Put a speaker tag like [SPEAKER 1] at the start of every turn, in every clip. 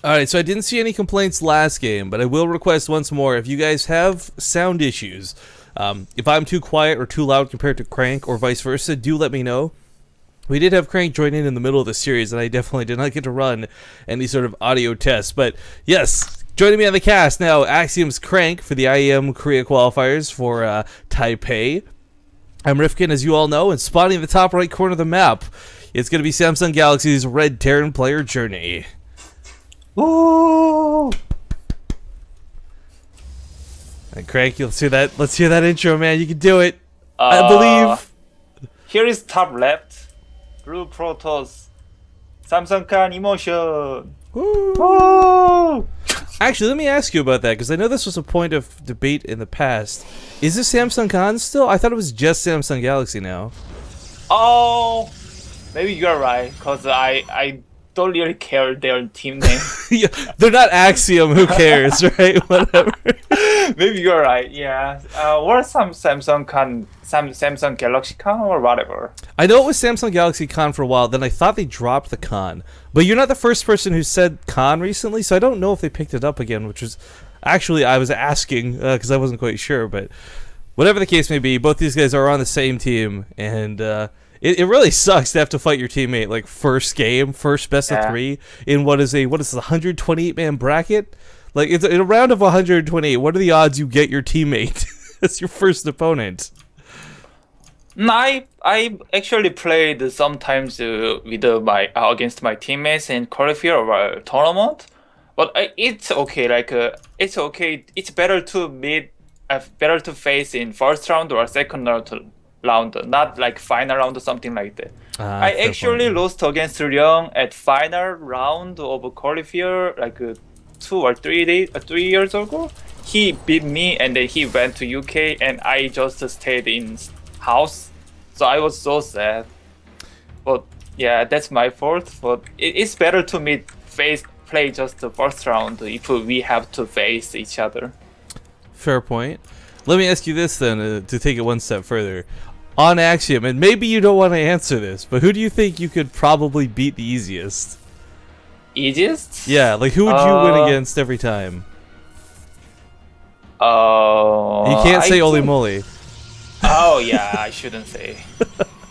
[SPEAKER 1] Alright, so I didn't see any complaints last game, but I will request once more, if you guys have sound issues, if I'm too quiet or too loud compared to Crank or vice versa, do let me know. We did have Crank join in the middle of the series, and I definitely did not get to run any sort of audio tests. But yes, joining me on the cast now, Axiom's Crank for the IEM Korea qualifiers for Taipei. I'm Rifkin, as you all know, and spawning in the top right corner of the map, it's going to be Samsung Galaxy's Red Terran player Journey.
[SPEAKER 2] Woo!
[SPEAKER 1] And Crank, let's hear that intro, man. You can do it. I believe.
[SPEAKER 2] Here is top left. Blue Protoss. Samsung Khan emotion.
[SPEAKER 1] Woo.
[SPEAKER 2] Woo!
[SPEAKER 1] Actually, let me ask you about that, because I know this was a point of debate in the past. Is this Samsung Khan still? I thought it was just Samsung Galaxy now.
[SPEAKER 2] Oh, maybe you're right, because I don't really care their team name.
[SPEAKER 1] Yeah, they're not Axiom, who cares, right? Whatever.
[SPEAKER 2] Maybe you're right, yeah. Or some Samsung Galaxy Khan or whatever.
[SPEAKER 1] I know it was Samsung Galaxy Con for a while, then I thought they dropped the Con. But you're not the first person who said Con recently, so I don't know if they picked it up again, which was... Actually, I was asking, because I wasn't quite sure, but... Whatever the case may be, both these guys are on the same team, and it really sucks to have to fight your teammate, like, first game, first best of 3, in what is this, 128-man bracket? Like, it's in a round of 128, what are the odds you get your teammate as your first opponent?
[SPEAKER 2] I actually played sometimes with against my teammates in Qualifier or tournament, but it's okay. Like it's okay. It's better to face in first round or second round, not like final round or something like that. I actually lost against Ryung at final round of Qualifier like 3 years ago. He beat me and then he went to UK and I just stayed in house, so I was so sad. But yeah, that's my fault. But it's better to play just the first round if we have to face each other.
[SPEAKER 1] Fair point. Let me ask you this then, to take it one step further. On Axiom, and maybe you don't want to answer this, but who do you think you could probably beat the easiest?
[SPEAKER 2] Easiest?
[SPEAKER 1] Yeah, like who would you win against every time? You can't say Oli Moly.
[SPEAKER 2] Oh yeah, I shouldn't say.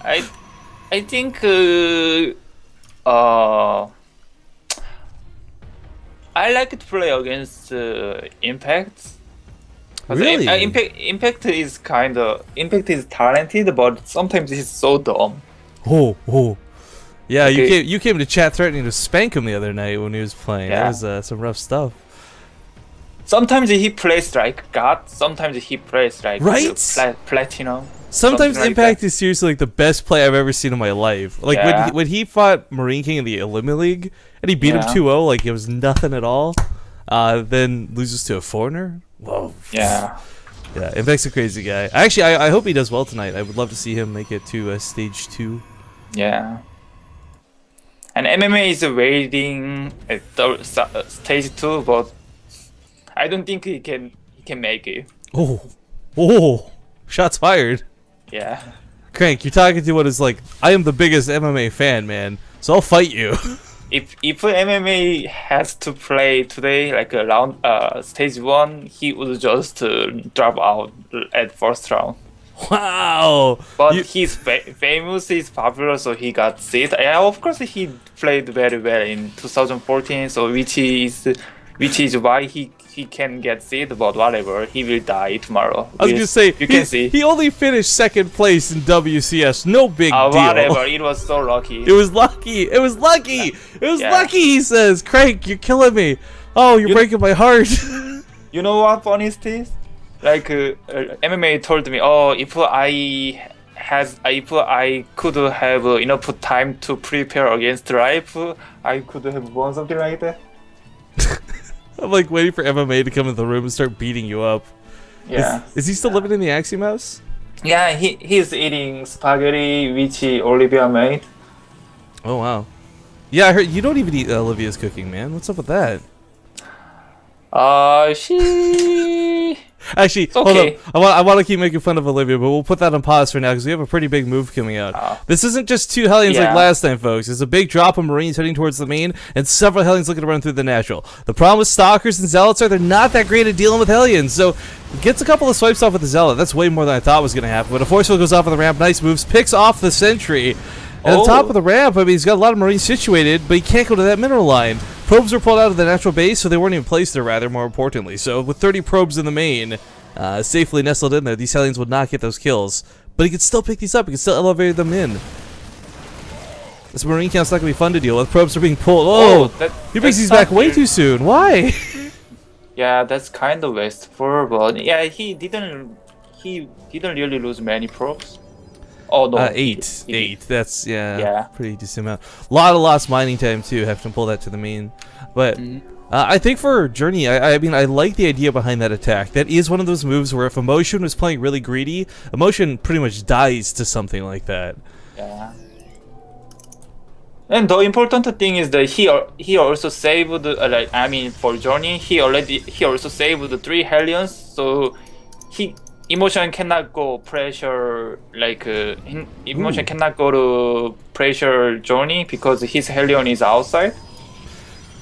[SPEAKER 2] I think I like to play against Impact.
[SPEAKER 1] Really?
[SPEAKER 2] Impact is talented, but sometimes he's so dumb.
[SPEAKER 1] Oh. Yeah,
[SPEAKER 2] Okay.
[SPEAKER 1] you came to chat threatening to spank him the other night when he was playing.
[SPEAKER 2] Yeah.
[SPEAKER 1] That was some rough stuff.
[SPEAKER 2] Sometimes he plays like God. Sometimes he plays like Platinum.
[SPEAKER 1] Sometimes
[SPEAKER 2] Something like
[SPEAKER 1] Impact
[SPEAKER 2] that.
[SPEAKER 1] is seriously like the best play I've ever seen in my life. Like
[SPEAKER 2] Yeah.
[SPEAKER 1] when he fought Marine King in the Elimi League and he beat him 2-0 like it was nothing at all. Then loses to a foreigner. Whoa.
[SPEAKER 2] Yeah.
[SPEAKER 1] Yeah, Impact's a crazy guy. Actually, I hope he does well tonight. I would love to see him make it to stage 2.
[SPEAKER 2] Yeah. And MMA is waiting at stage 2, but I don't think he can make it.
[SPEAKER 1] Oh, shots fired.
[SPEAKER 2] Yeah.
[SPEAKER 1] Crank, you're talking to what is like, I am the biggest MMA fan, man. So I'll fight you.
[SPEAKER 2] If MMA has to play today, like around stage 1, he would just drop out at first round.
[SPEAKER 1] Wow.
[SPEAKER 2] But he's famous, he's popular, so he got seed. Yeah, of course he played very well in 2014, so which is why he can get seed. But whatever, he will die tomorrow.
[SPEAKER 1] I was gonna say
[SPEAKER 2] you can see
[SPEAKER 1] he only finished second place in WCS. No big deal.
[SPEAKER 2] Whatever, it was so lucky.
[SPEAKER 1] It was lucky. It was lucky. It was lucky. He says, "Crank, you're killing me. Oh, you're breaking my heart."
[SPEAKER 2] You know what funniest is? Like MMA told me, oh, if I could have enough time to prepare against Ripe, I could have won something like that.
[SPEAKER 1] I'm like waiting for MMA to come in the room and start beating you up.
[SPEAKER 2] Yeah.
[SPEAKER 1] Is he still living in the Axiom house?
[SPEAKER 2] Yeah, he's eating spaghetti which Olivia made.
[SPEAKER 1] Oh wow. Yeah, I heard you don't even eat Olivia's cooking, man. What's up with that?
[SPEAKER 2] She
[SPEAKER 1] Actually,
[SPEAKER 2] It's okay.
[SPEAKER 1] hold up. I want to keep making fun of Olivia, but we'll put that on pause for now because we have a pretty big move coming out. This isn't just 2 Hellions like
[SPEAKER 2] Yeah.
[SPEAKER 1] last time, folks. It's a big drop of Marines heading towards the main, and several Hellions looking to run through the natural. The problem with Stalkers and Zealots are they're not that great at dealing with Hellions, so gets a couple of swipes off with the Zealot. That's way more than I thought was going to happen. But a Forceful goes off on the ramp, nice moves, picks off the Sentry. And at the top of the ramp, I mean, he's got a lot of Marines situated, but he can't go to that mineral line. Probes were pulled out of the natural base, so they weren't even placed there, rather, more importantly. So with 30 probes in the main, safely nestled in there, these Hellions would not get those kills. But he could still pick these up, he could still elevate them in. This Marine count's not going to be fun to deal with. Probes are being pulled. Oh, he brings these back way too soon. Why?
[SPEAKER 2] Yeah, that's kind of wasteful, but yeah, he didn't really lose many probes. Oh no,
[SPEAKER 1] 8.
[SPEAKER 2] he did.
[SPEAKER 1] 8. That's, yeah, pretty decent amount. A lot of lost mining time, too, have to pull that to the main. But I think for Journey, I mean, I like the idea behind that attack. That is one of those moves where if Emotion was playing really greedy, Emotion pretty much dies to something like that.
[SPEAKER 2] Yeah. And the important thing is that he also saved like, I mean, for Journey he also saved 3 Hellions, so Emotion cannot go pressure like Emotion cannot go to pressure Journey because his Hellion is outside.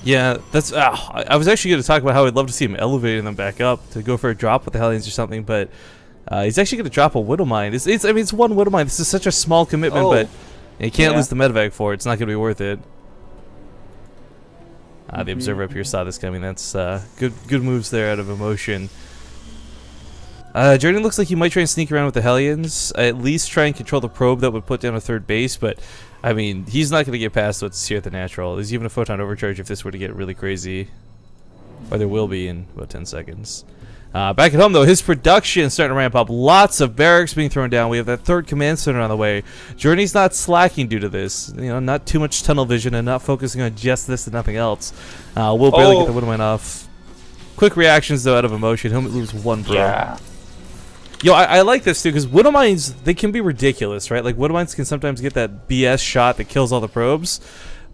[SPEAKER 1] Yeah, that's. I was actually going to talk about how I'd love to see him elevating them back up to go for a drop with the Hellions or something, but he's actually going to drop a Widow Mine. I mean, it's 1 Widow Mine. This is such a small commitment, but you can't lose the medevac for it. It's not going to be worth it. The Observer up here saw this coming. That's good moves there out of Emotion. Journey looks like he might try and sneak around with the Hellions, at least try and control the probe that would put down a 3rd base, but I mean, he's not going to get past what's here at the natural. There's even a Photon Overcharge if this were to get really crazy, or there will be in about 10 seconds. Back at home, though, his production starting to ramp up. Lots of barracks being thrown down. We have that 3rd command center on the way. Journey's not slacking due to this. You know, not too much tunnel vision and not focusing on just this and nothing else. We'll barely get the Widow Mine off. Quick reactions, though, out of Emotion. He'll lose 1 pro.
[SPEAKER 2] Yeah.
[SPEAKER 1] Yo, I like this too, because Widow Mines, they can be ridiculous, right? Like, Widow Mines can sometimes get that BS shot that kills all the probes.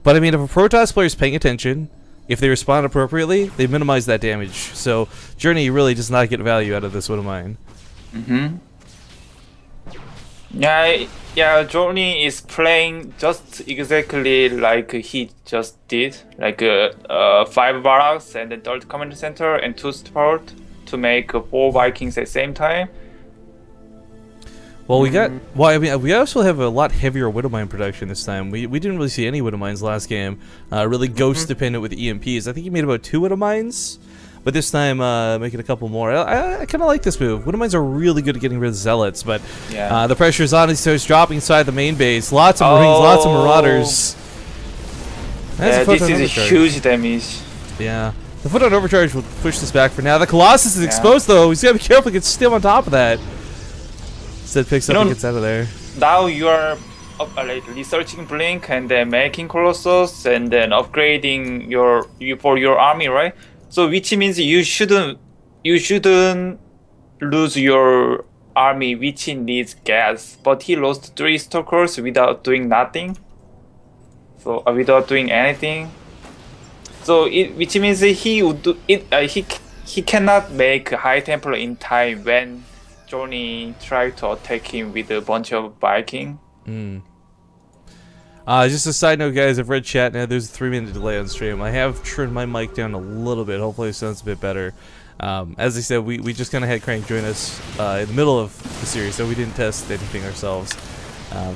[SPEAKER 1] But, I mean, if a Protoss player is paying attention, if they respond appropriately, they minimize that damage. So, Journey really does not get value out of this Widow Mine.
[SPEAKER 2] Yeah, Journey is playing just exactly like he just did. Like 5 barracks and the 3rd command center and 2 support to make 4 Vikings at the same time.
[SPEAKER 1] Well, I mean, we also have a lot heavier Widow Mine production this time. We didn't really see any Widow Mines last game. Really ghost dependent with EMPs. I think he made about 2 Widow Mines, but this time making a couple more. I kind of like this move. Widow Mines are really good at getting rid of Zealots, but the pressure is on. He starts dropping inside the main base. Lots of Marines, lots of Marauders.
[SPEAKER 2] Yeah, this is a huge damage.
[SPEAKER 1] Yeah. The Photon Overcharge will push this back for now. The Colossus is exposed, though. He's got to be careful. He gets still on top of that. Instead picks up and gets out of there.
[SPEAKER 2] Now you are like researching Blink and then making Colossus and then upgrading for your army, right? So which means you shouldn't lose your army which needs gas. But he lost 3 Stalkers without doing nothing. So without doing anything. So which means he would do it. He cannot make High Templar in time when Johnny tried to attack him with a bunch of Viking.
[SPEAKER 1] Just a side note, guys, I've read chat now. There's a 3-minute delay on stream. I have turned my mic down a little bit. Hopefully it sounds a bit better. As I said, we just kind of had Crank join us in the middle of the series, so we didn't test anything ourselves.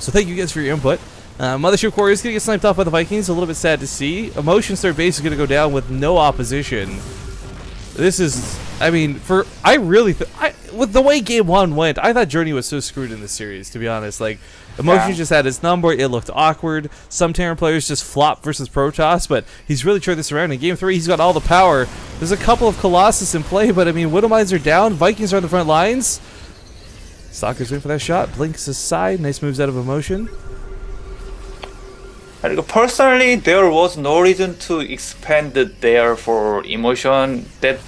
[SPEAKER 1] So thank you guys for your input. Mothership Warrior is going to get sniped off by the Vikings. A little bit sad to see. Emotion's third base is going to go down with no opposition. This is, I mean, with the way Game 1 went, I thought Journey was so screwed in this series, to be honest. Like, Emotion just had his number. It looked awkward. Some Terran players just flop versus Protoss, but he's really turned this around. In Game 3, he's got all the power. There's a couple of Colossus in play, but, I mean, Widow Mines are down. Vikings are on the front lines. Stalker's waiting for that shot. Blinks aside. Nice moves out of Emotion.
[SPEAKER 2] Personally, there was no reason to expand there for Emotion. That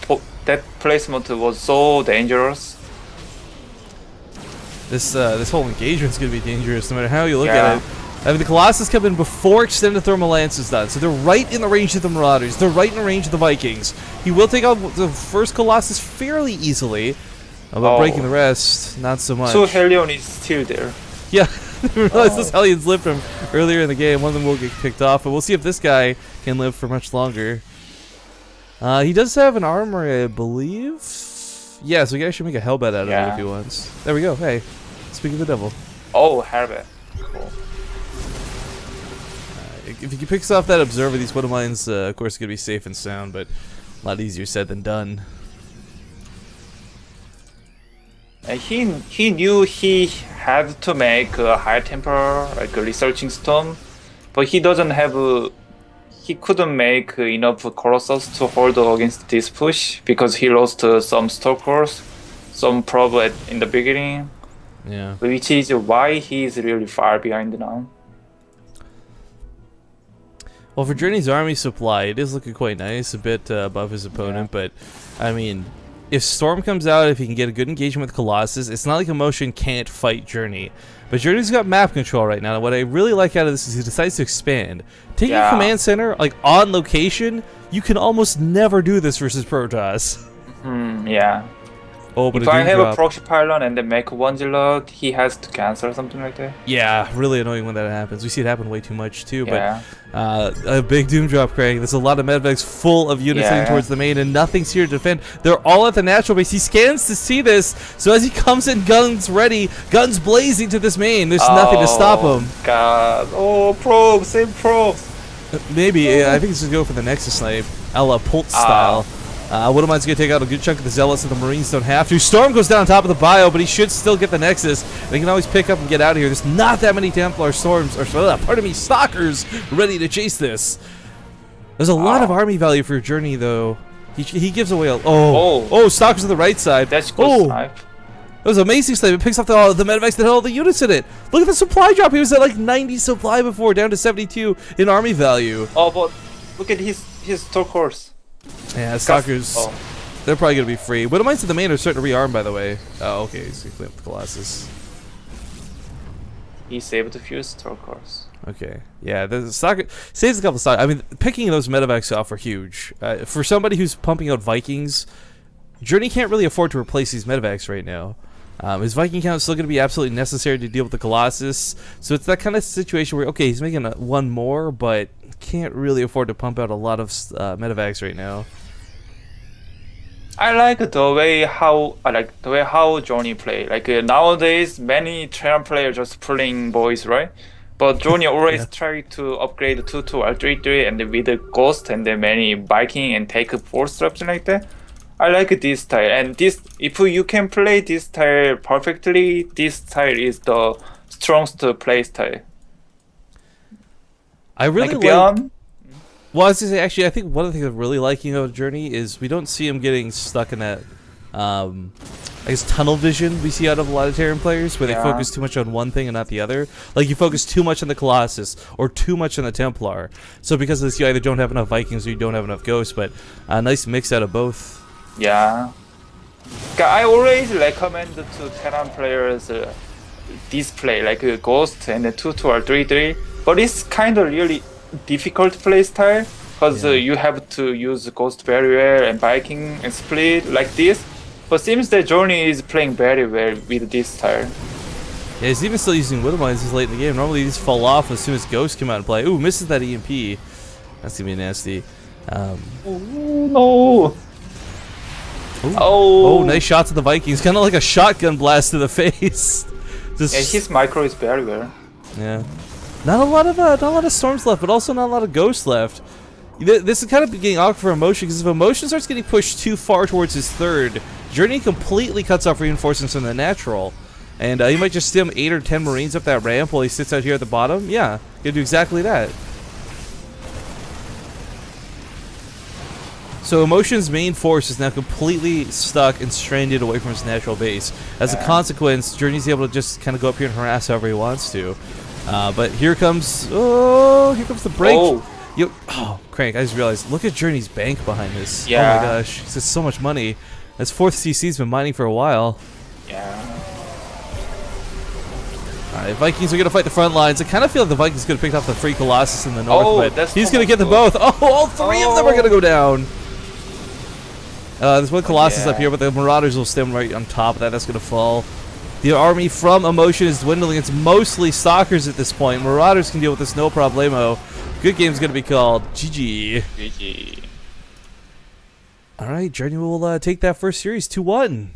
[SPEAKER 2] placement was so dangerous.
[SPEAKER 1] This whole engagement's gonna be dangerous no matter how you look at it. I mean, the Colossus come in before extended thermal lance is done, so they're right in the range of the Marauders. They're right in the range of the Vikings. He will take out the first Colossus fairly easily. About breaking the rest, not so much.
[SPEAKER 2] So Helion is still there.
[SPEAKER 1] Yeah, I didn't realize those Hellions lived from earlier in the game. One of them will get picked off, but we'll see if this guy can live for much longer. He does have an armor, I believe. Yeah, so we can actually make a hellbed out of it if he wants. There we go. Hey, speak of the devil.
[SPEAKER 2] Oh, hellbed. Cool.
[SPEAKER 1] If he picks off that observer, these Widow Mines, of course, are going to be safe and sound, but a lot easier said than done.
[SPEAKER 2] He knew he had to make a high temper, like a researching stone, but he doesn't have. He couldn't make enough Colossus to hold against this push because he lost some stalkers, some prob in the beginning.
[SPEAKER 1] Yeah.
[SPEAKER 2] Which is why he is really far behind now.
[SPEAKER 1] Well, for Journey's army supply, it is looking quite nice, a bit above his opponent, but I mean, if Storm comes out, if he can get a good engagement with Colossus, it's not like Emotion can't fight Journey. But Journey's got map control right now, and what I really like out of this is he decides to expand. Taking a command center, like, on location, you can almost never do this versus Protoss.
[SPEAKER 2] Yeah.
[SPEAKER 1] Oh, but
[SPEAKER 2] if I have a proxy pylon and then make one zealot, he has to cancel or something like that.
[SPEAKER 1] Yeah, really annoying when that happens. We see it happen way too much too. But a big doom drop, Craig. There's a lot of medvacs full of units heading towards the main, and nothing's here to defend. They're all at the natural base. He scans to see this, so as he comes in, guns ready, guns blazing to this main. There's nothing to stop him.
[SPEAKER 2] God! Oh, probes, same probes.
[SPEAKER 1] Maybe I think he's just go for the Nexus snipe, a la Pult style. Widow Mine's going to take out a good chunk of the Zealots, so the Marines don't have to. Storm goes down on top of the bio, but he should still get the Nexus. They can always pick up and get out of here. There's not that many Templar Storms, or pardon me, Stalkers ready to chase this. There's a lot of army value for Journey, though. He gives away a... Oh, Stalkers on the right side.
[SPEAKER 2] That's good snipe.
[SPEAKER 1] That was an amazing snipe. It picks up the medevacs that had all the units in it. Look at the supply drop. He was at like 90 supply before, down to 72 in army value.
[SPEAKER 2] Oh, but look at his Torcourse.
[SPEAKER 1] Yeah, Stalkers, they're probably going to be free. Widow Mines to the main are starting to rearm, by the way. Oh, okay, he's going to clean up the Colossus.
[SPEAKER 2] He's able to fuse Torcourse.
[SPEAKER 1] Okay, yeah, the Stalker saves a couple of Stalkers. I mean, picking those medevacs off are huge. For somebody who's pumping out Vikings, Journey can't really afford to replace these medevacs right now. His Viking count is still going to be absolutely necessary to deal with the Colossus. So it's that kind of situation where, okay, he's making one more, but can't really afford to pump out a lot of medevacs right now.
[SPEAKER 2] I like the way how Johnny play. Like nowadays, many Terran players just pulling boys, right? But Johnny always try to upgrade 2-2 or 3-3 and with the Ghost and then many Viking and take 4 something like that. I like this style, and this if you can play this style perfectly, this style is the strongest play style.
[SPEAKER 1] I really
[SPEAKER 2] like
[SPEAKER 1] Well, I was gonna say, actually, I think one of the things I'm really liking about Journey is we don't see him getting stuck in that, I guess, tunnel vision we see out of a lot of Terran players, where they focus too much on one thing and not the other. Like, you focus too much on the Colossus, or too much on the Templar. So because of this, you either don't have enough Vikings or you don't have enough Ghosts, but a nice mix out of both.
[SPEAKER 2] Yeah. I always recommend to Terran players this play, like a Ghost and a 2-2 or 3-3. But it's kind of really difficult play style, because you have to use Ghost very well and Viking and split like this. But seems that Journey is playing very well with this style.
[SPEAKER 1] Yeah, he's even still using Widow Mines this late in the game. Normally these fall off as soon as Ghosts come out and play. Ooh, misses that EMP. That's gonna be nasty.
[SPEAKER 2] Oh no!
[SPEAKER 1] Oh, nice shots of the Vikings. Kind of like a shotgun blast to the face.
[SPEAKER 2] Just, his micro is very well.
[SPEAKER 1] Yeah. Not a lot of Storms left, but also not a lot of Ghosts left. This is kind of getting awkward for Emotion, because if Emotion starts getting pushed too far towards his third, Journey completely cuts off reinforcements from the natural. And he might just stim 8 or 10 Marines up that ramp while he sits out here at the bottom. Yeah, gonna do exactly that. So Emotion's main force is now completely stuck and stranded away from his natural base. As a consequence, Journey's able to just kind of go up here and harass however he wants to. But here comes the break. Oh, Crank, I just realized, look at Journey's bank behind this. Yeah. Oh my gosh, this is so much money. This 4th CC's been mining for a while.
[SPEAKER 2] Yeah.
[SPEAKER 1] Alright, Vikings are going to fight the front lines. I kind of feel like the Vikings could have picked off the free Colossus in the north, but he's going to get them both. Oh, all 3 of them are going to go down. There's one Colossus
[SPEAKER 2] yeah.
[SPEAKER 1] up here, but the Marauders will stand right on top of that. That's going to fall. The army from Emotion is dwindling. It's mostly Stalkers at this point. Marauders can deal with this no problemo. Good game's going to be called. GG.
[SPEAKER 2] GG.
[SPEAKER 1] All right, Journey will take that first series 2-1.